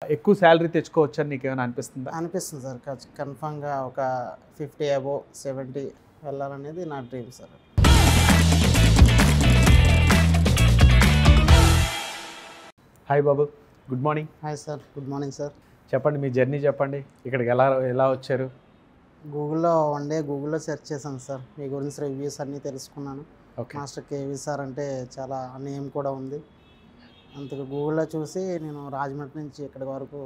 ఎక్కువ సాలరీ తెచ్చుకోవచ్చని నీకేమైనా అనిపిస్తుందా? అనిపిస్తుంది సార్. కన్ఫామ్‌గా ఒక 50 అబోవ్ 70 వెళ్ళాలనేది నా డ్రీమ్ సార్. హాయ్ బాబు, good morning. Hi sir, good morning sir. చెప్పండి, మీ జర్నీ చెప్పండి. ఇక్కడికి ఎలా వచ్చారు? గూగుల్లో సెర్చ్ చేశాను సార్. మీ గురించి రివ్యూస్ అన్నీ తెలుసుకున్నాను. ఓకే. మాస్టర్ కేవీ సార్ అంటే చాలా నేమ్ కూడా ఉంది. అందుకు గూగుల్లో చూసి నేను రాజమండ్రి నుంచి ఇక్కడి వరకు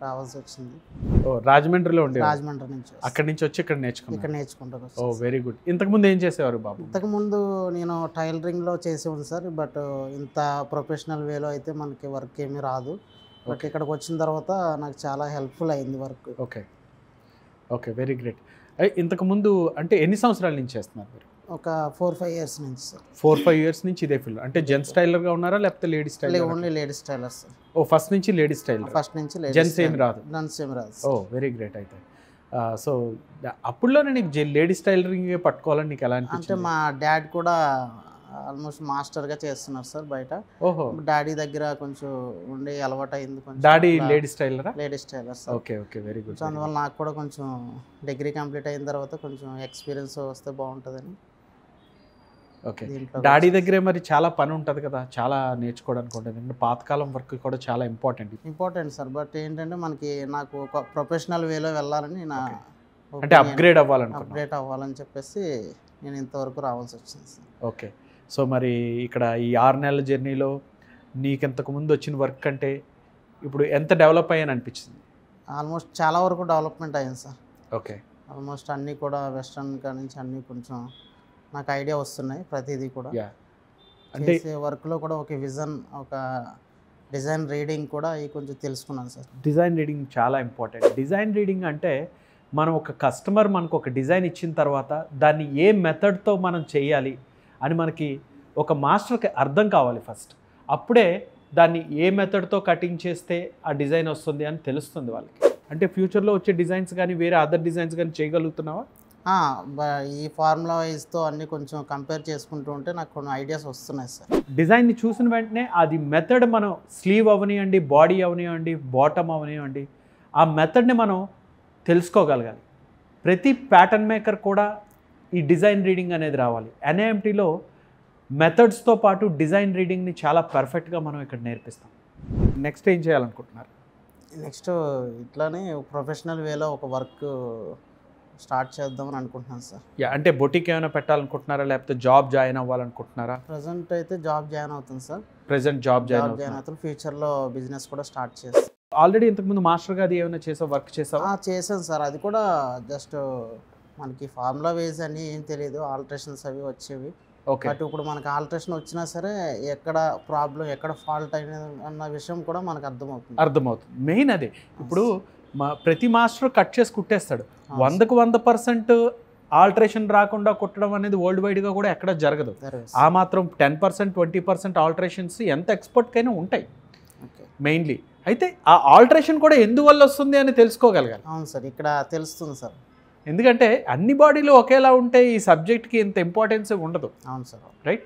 రావాల్సి వచ్చింది. ఓ, రాజమండ్రిలో ఉండే రాజమండ్రి నుంచి అక్కడి నుంచి వచ్చి ఇక్కడ నేర్చుకున్నాను. ఇక్కడ నేర్చుకుంటాను. ఓ, వెరీ గుడ్. ఇంతకుముందు ఏం చేసేవారు బాబు? ఇంతకుముందు నేను టైలరింగ్లో చేసి ఉంది సార్. బట్ ఇంత ప్రొఫెషనల్ వేలో అయితే మనకి వర్క్ ఏమీ రాదు. బట్ ఇక్కడికి వచ్చిన తర్వాత నాకు చాలా హెల్ప్ఫుల్ అయింది work. Okay okay, very great. ఇంతకుముందు అంటే ఎన్ని సంవత్సరాల నుంచి చేస్తున్నారు మీరు? ఒక 4-5 ఇయర్స్ నుంచి సార్. 4-5 ఇయర్స్ నుంచి ఇదే ఫీల్డ్. అంటే జెంట్స్ టైలర్గా ఉన్నారా లేకపోతే ladies tailor? Only ladies tailor sir. Oh, first నుంచి లేడీస్ టైలర్. ఫస్ట్ నుంచి జెంట్స్ ఏమి రాదు? జెంట్స్ ఏమి రాదు. Oh, very great. అయితే సో అప్పుడులోనే నీకు లేడీస్ టైలరింగ్ పట్టుకోవాలని నీకు ఎలా అంటే అనిపించింది? మా డాడ్ కూడా ఆల్మోస్ట్ మాస్టర్గా చేస్తున్నారు సార్ బయట. ఓహో, డాడీ దగ్గర కొంచెం ఉండి అలవాటు అయింది. కొంచెం డాడీ లేడీస్ టైలరా? Ladies tailor sir. Okay okay, very good. So అందువల్ల నాకు కూడా కొంచెం డిగ్రీ కంప్లీట్ అయిన తర్వాత కొంచెం ఎక్స్పీరియన్స్ వస్తే బాగుంటుందని. ఓకే, డాడీ దగ్గరే మరి చాలా పని ఉంటుంది కదా, చాలా నేర్చుకోవడానికి ఉంటుంది. ఎందుకంటే పాతకాలం వర్క్ కూడా చాలా ఇంపార్టెంట్ సార్. బట్ ఏంటంటే నాకు ఒక ప్రొఫెషనల్ వేలో వెళ్ళాలని నా అంటే అప్గ్రేడ్ అవ్వాలని చెప్పేసి నేను ఇంతవరకు రావాల్సి వచ్చింది సార్. ఓకే, సో మరి ఇక్కడ ఈ 6 నెలల జర్నీలో నీకు ఇంతకు ముందు వచ్చిన వర్క్ అంటే ఇప్పుడు ఎంత డెవలప్ అయ్యాని అనిపించింది? ఆల్మోస్ట్ చాలా వరకు డెవలప్మెంట్ అయింది సార్. ఓకే, ఆల్మోస్ట్ అన్నీ కూడా వెస్ట్రన్ కాడి నుంచి అన్నీ కొంచెం నాకు ఐడియా వస్తున్నాయి. ప్రతిదీ కూడా అంటే వర్క్లో కూడా ఒక విజన్, ఒక డిజైన్ రీడింగ్ కూడా కొంచెం తెలుసుకున్నాను సార్. డిజైన్ రీడింగ్ చాలా ఇంపార్టెంట్. డిజైన్ రీడింగ్ అంటే మనం ఒక కస్టమర్ మనకు ఒక డిజైన్ ఇచ్చిన తర్వాత దాన్ని ఏ మెథడ్తో మనం చేయాలి అని మనకి ఒక మాస్టర్కి అర్థం కావాలి ఫస్ట్. అప్పుడే దాన్ని ఏ మెథడ్తో కటింగ్ చేస్తే ఆ డిజైన్ వస్తుంది అని తెలుస్తుంది వాళ్ళకి. అంటే ఫ్యూచర్లో వచ్చే డిజైన్స్ కానీ వేరే అదర్ డిజైన్స్ కానీ చేయగలుగుతున్నావా? ఈ ఫార్ములా వైజ్తో అన్నీ కొంచెం కంపేర్ చేసుకుంటూ ఉంటే నాకు కొన్ని ఐడియాస్ వస్తున్నాయి సార్. డిజైన్ని చూసిన వెంటనే అది మెథడ్ మనం స్లీవ్ అవనివ్వండి, బాడీ అవనివ్వండి, బాటమ్ అవనివ్వండి, ఆ మెథడ్ని మనం తెలుసుకోగలగాలి. ప్రతి ప్యాటర్న్ మేకర్ కూడా ఈ డిజైన్ రీడింగ్ అనేది రావాలి. ఎన్ఐఎంటీలో మెథడ్స్తో పాటు డిజైన్ రీడింగ్ని చాలా పర్ఫెక్ట్గా మనం ఇక్కడ నేర్పిస్తాం. నెక్స్ట్ ఏం చేయాలనుకుంటున్నారు? నెక్స్ట్ ఇట్లానే ప్రొఫెషనల్ వేలో ఒక వర్క్ స్టార్ట్ చేద్దామని అనుకుంటున్నాను సార్. అంటే బొటిక్ ఏమైనా పెట్టాలనుకుంటున్నారా లేకపోతే జాబ్ జాయిన్ అవ్వాలనుకుంటున్నారా? ప్రజెంట్ అయితే జాబ్ జాయిన్ అవుతుంది సార్. ప్రెసెంట్ జాబ్ జాయిన్ అవుతుంది. ఫ్యూచర్లో బిజినెస్ కూడా స్టార్ట్ చేస్తాను. ఆల్రెడీ ఇంతకుముందు మాస్టర్గా అది ఏమైనా చేసావు, వర్క్ చేసావా? చేశాను సార్. అది కూడా జస్ట్ మనకి ఫార్ములా వేస్ అని ఏం తెలియదు, ఆల్టరేషన్స్ అవి వచ్చేవి. బట్ ఇప్పుడు మనకి ఆల్టరేషన్ వచ్చినా సరే ఎక్కడ ప్రాబ్లం, ఎక్కడ ఫాల్ట్ అయినది అన్న విషయం కూడా మనకు అర్థమవుతుంది. మెయిన్ అదే. ఇప్పుడు ప్రతి మాస్టర్ కట్ చేసి కుట్టేస్తాడు. 100కు 100% ఆల్టరేషన్ రాకుండా కుట్టడం అనేది వరల్డ్ వైడ్గా కూడా ఎక్కడ జరగదు. ఆ మాత్రం 10% 20% ఆల్టరేషన్స్ ఎంత ఎక్స్పర్ట్కైనా ఉంటాయి మెయిన్లీ. అయితే ఆ ఆల్టరేషన్ కూడా ఎందువల్ల వస్తుంది అని తెలుసుకోగలగాలి. అవును సార్, ఇక్కడ తెలుస్తుంది సార్. ఎందుకంటే అన్ని బాడీలు ఒకేలా ఉంటే ఈ సబ్జెక్ట్కి ఇంత ఇంపార్టెన్స్ ఉండదు. అవును సార్, రైట్.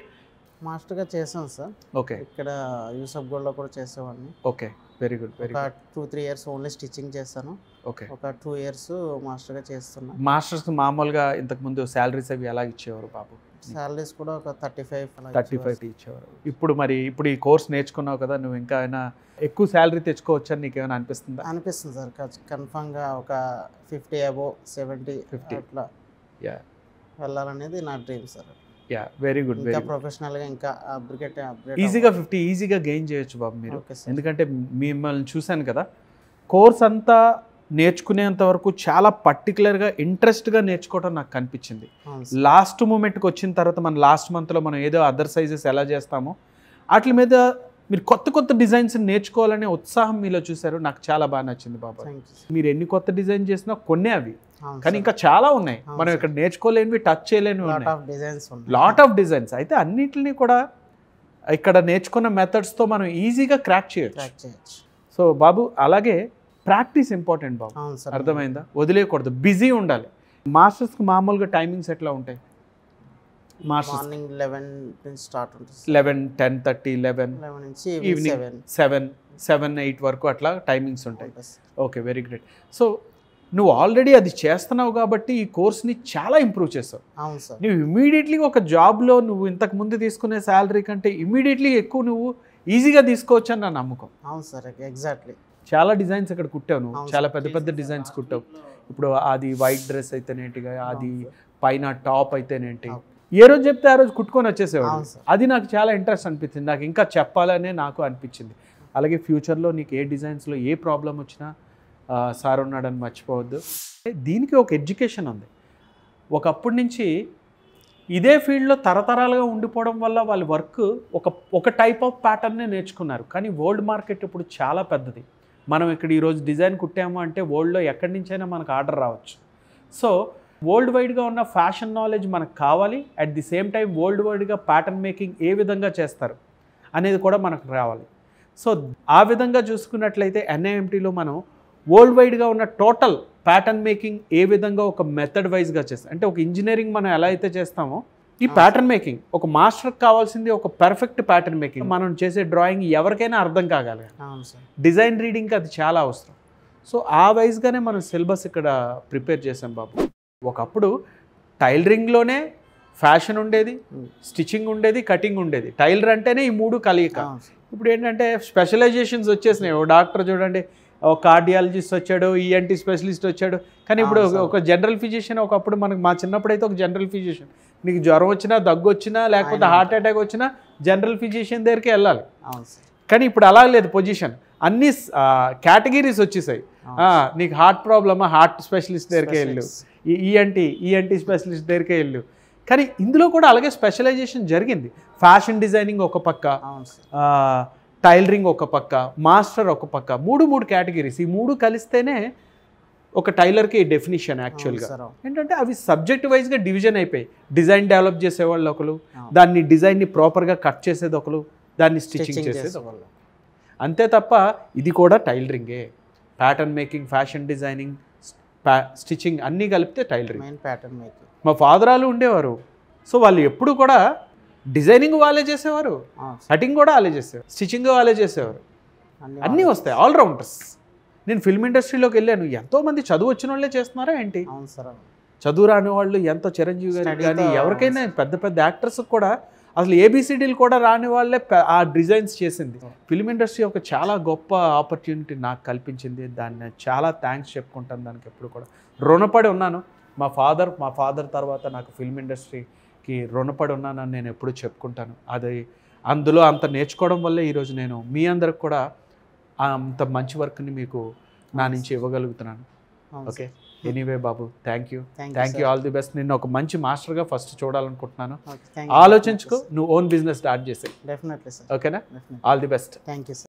మాస్టర్గా చేసాను సార్. ఓకే, ఇక్కడ యూసఫ్ గోల్డ్లో కూడా చేసేవాడిని. Okay, very good. ఒక 2-3 ఇయర్స్ ఓన్లీ స్టిచ్చింగ్ చేస్తాను. ఓకే, ఒక 2 ఇయర్స్ మాస్టర్గా చేస్తున్నాను. మాస్టర్స్ మామూలుగా ఇంతకుముందు శాలరీస్ అవి ఎలా ఇచ్చేవారు బాబు? శాలరీస్ కూడా ఒక 35 ఇచ్చేవారు. ఇప్పుడు ఈ కోర్స్ నేర్చుకున్నావు కదా, నువ్వు ఇంకా అయినా ఎక్కువ శాలరీ తెచ్చుకోవచ్చని నీకు ఏమైనా అనిపిస్తుందా? అనిపిస్తుంది సార్. కన్ఫామ్గా ఒక 50 అబోవ్ 70 అట్లా వెళ్ళాలనేది నా డ్రీమ్ సార్. Very good. ఇంకా ప్రొఫెషనల్గా ఇంకా అప్గ్రేడ్ ఈజీగా 50 ఈజీగా గెయిన్ చేయొచ్చు బాబు మీరు. ఎందుకంటే మిమ్మల్ని చూశాను కదా, కోర్స్ అంతా నేర్చుకునేంత వరకు చాలా పర్టికులర్గా ఇంట్రెస్ట్గా నేర్చుకోవడం నాకు కనిపించింది. లాస్ట్ మూమెంట్కి వచ్చిన తర్వాత లాస్ట్ మంత్లో మనం ఏదో అదర్ సైజెస్ ఎలా చేస్తామో వాటి మీద మీరు కొత్త డిజైన్స్ నేర్చుకోవాలనే ఉత్సాహం మీలో చూశారు. నాకు చాలా బాగా నచ్చింది బాబా. మీరు ఎన్ని కొత్త డిజైన్ చేసినా కొన్నే అవి, కానీ ఇంకా చాలా ఉన్నాయి మనం ఇక్కడ నేర్చుకోలేనివి, టచ్ చేయలేనివి, లాట్ ఆఫ్ డిజైన్స్. అయితే అన్నిటిని కూడా ఇక్కడ నేర్చుకున్న మెథడ్స్తో మనం ఈజీగా క్రాక్ చేయొచ్చు. సో బాబు, అలాగే ప్రాక్టీస్ ఇంపార్టెంట్ బాబు, అర్థమైందా? వదిలేయకూడదు, బిజీ ఉండాలి. మాస్టర్స్కి మామూలుగా టైమింగ్స్ ఎట్లా ఉంటాయి? మాస్టర్స్ మార్నింగ్ 11 నుంచి స్టార్ట్ ఉంటుంది 11, 10:30, 11 నుంచి ఈవినింగ్ 7-8 వరకు అట్లా టైమింగ్స్ ఉంటాయి. Okay, very great. సో నువ్వు ఆల్రెడీ అది చేస్తున్నావు కాబట్టి ఈ కోర్స్ని చాలా ఇంప్రూవ్ చేస్తావు. అవును సార్. నువ్వు ఇమీడియట్లీ ఒక జాబ్లో నువ్వు ఇంతకు ముందు తీసుకునే శాలరీ కంటే ఇమీడియట్లీ ఎక్కువ నువ్వు ఈజీగా తీసుకోవచ్చు అని నా నమ్మకం. అవును సార్, ఎగ్జాక్ట్లీ. చాలా డిజైన్స్ ఇక్కడ కుట్టావు నువ్వు, చాలా పెద్ద పెద్ద డిజైన్స్ కుట్టావు. ఇప్పుడు అది వైట్ డ్రెస్ అయితేనేంటిగా, అది పైన టాప్ అయితేనేంటి, ఏ రోజు చెప్తే ఆ రోజు కుట్టుకొని వచ్చేసేవాడు. అది నాకు చాలా ఇంట్రెస్ట్ అనిపించింది, నాకు ఇంకా చెప్పాలనే నాకు అనిపించింది. అలాగే ఫ్యూచర్లో నీకు ఏ డిజైన్స్లో ఏ ప్రాబ్లం వచ్చినా సార్ ఉన్నాడని మర్చిపోవద్దు. దీనికి ఒక ఎడ్యుకేషన్ ఉంది. ఒకప్పటి నుంచి ఇదే ఫీల్డ్లో తరతరాలుగా ఉండిపోవడం వల్ల వాళ్ళ వర్క్ ఒక టైప్ ఆఫ్ ప్యాటర్నే నేర్చుకున్నారు. కానీ వరల్డ్ మార్కెట్ ఇప్పుడు చాలా పెద్దది. మనం ఇక్కడ ఈరోజు డిజైన్ కుట్టాము అంటే వరల్డ్లో ఎక్కడి నుంచైనా మనకు ఆర్డర్ రావచ్చు. సో వరల్డ్ వైడ్గా ఉన్న ఫ్యాషన్ నాలెడ్జ్ మనకు కావాలి. At the same time world వైడ్గా ప్యాటర్న్ మేకింగ్ ఏ విధంగా చేస్తారు అనేది కూడా మనకు రావాలి. సో ఆ విధంగా చూసుకున్నట్లయితే ఎన్ఐఎంటీలో మనం వరల్డ్ వైడ్గా ఉన్న టోటల్ ప్యాటర్న్ మేకింగ్ ఏ విధంగా ఒక మెథడ్ వైజ్గా చేస్తాం అంటే ఒక ఇంజనీరింగ్ మనం ఎలా అయితే చేస్తామో ఈ ప్యాటర్న్ మేకింగ్ ఒక మాస్టర్కి కావాల్సింది ఒక పర్ఫెక్ట్ ప్యాటర్న్ మేకింగ్. మనం చేసే డ్రాయింగ్ ఎవరికైనా అర్థం కాగలగాలి. డిజైన్ రీడింగ్కి అది చాలా అవసరం. సో ఆ వైజ్గానే మనం సిలబస్ ఇక్కడ ప్రిపేర్ చేసాం బాబు. ఒకప్పుడు టైలరింగ్లోనే ఫ్యాషన్ ఉండేది, స్టిచ్చింగ్ ఉండేది, కటింగ్ ఉండేది. టైలర్ అంటేనే ఈ మూడు కలయిక. ఇప్పుడు ఏంటంటే స్పెషలైజేషన్స్ వచ్చేసినాయి. ఓ డాక్టర్ చూడండి, ఒక కార్డియాలజిస్ట్ వచ్చాడు, ఈఎన్టీ స్పెషలిస్ట్ వచ్చాడు. కానీ ఇప్పుడు ఒక జనరల్ ఫిజిషియన్, ఒకప్పుడు మనకు మా చిన్నప్పుడు అయితే ఒక జనరల్ ఫిజిషియన్, నీకు జ్వరం వచ్చినా, దగ్గు వచ్చినా, లేకపోతే హార్ట్ అటాక్ వచ్చినా జనరల్ ఫిజిషియన్ దగ్గరికి వెళ్ళాలి. కానీ ఇప్పుడు అలా లేదు పొజిషన్. అన్ని కేటగిరీస్ వచ్చేసాయి. నీకు హార్ట్ ప్రాబ్లమా, హార్ట్ స్పెషలిస్ట్ దగ్గరికి వెళ్ళు, ఈఎన్టీ స్పెషలిస్ట్ దగ్గరికి వెళ్ళు. కానీ ఇందులో కూడా అలాగే స్పెషలైజేషన్ జరిగింది. ఫ్యాషన్ డిజైనింగ్ ఒక పక్క, టైలరింగ్ ఒక పక్క, మాస్టర్ ఒక పక్క, మూడు కేటగిరీస్. ఈ మూడు కలిస్తేనే ఒక టైలర్కి డెఫినిషన్. యాక్చువల్గా ఏంటంటే అవి సబ్జెక్ట్ వైజ్గా డివిజన్ అయిపోయి, డిజైన్ డెవలప్ చేసేవాళ్ళు ఒకరు, దాన్ని డిజైన్ని ప్రాపర్గా కట్ చేసేది ఒకరు, దాన్ని స్టిచ్చింగ్ చేసేది ఒకరు. అంతే తప్ప ఇది కూడా టైలరింగే. Pattern making, fashion designing, stitching అన్నీ కలిపితే టైలరింగ్. ప్యాటర్న్ మేకింగ్ మా ఫాదరాలు ఉండేవారు. సో వాళ్ళు ఎప్పుడు కూడా డిజైనింగ్ వాళ్ళే చేసేవారు, కటింగ్ కూడా వాళ్ళే చేసేవారు, స్టిచ్చింగ్ వాళ్ళే చేసేవారు. అన్నీ వస్తాయి, ఆల్రౌండర్స్. నేను ఫిల్మ్ ఇండస్ట్రీలోకి వెళ్ళాను, ఎంతోమంది చదువు వచ్చిన వాళ్ళే చేస్తున్నారా ఏంటి? చదువు రాని వాళ్ళు ఎంతో చిరంజీవి గారు కానీ ఎవరికైనా పెద్ద పెద్ద యాక్టర్స్కి కూడా అసలు ఏబిసిడీలు కూడా రాని వాళ్ళే ఆ డిజైన్స్ చేసింది. ఫిల్మ్ ఇండస్ట్రీ ఒక చాలా గొప్ప ఆపర్చునిటీ నాకు కల్పించింది. దాన్ని చాలా థ్యాంక్స్ చెప్పుకుంటాను, దానికి ఎప్పుడు కూడా రుణపడి ఉన్నాను. మా ఫాదర్ తర్వాత నాకు ఫిల్మ్ ఇండస్ట్రీకి రుణపడి ఉన్నానని నేను ఎప్పుడు చెప్పుకుంటాను. అది అందులో అంత నేర్చుకోవడం వల్లే ఈరోజు నేను మీ అందరికి కూడా అంత మంచి వర్క్ని మీకు నా నుంచి ఇవ్వగలుగుతున్నాను. ఓకే, ఎనీవే బాబు, thank you, all the best. నిన్ను ఒక మంచి మాస్టర్గా ఫస్ట్ చూడాలనుకుంటున్నాను. ఆలోచించుకో, నువ్వు ఓన్ బిజినెస్ స్టార్ట్ చేసే. Definitely sir. ఓకేనా? All the best. Thank you sir.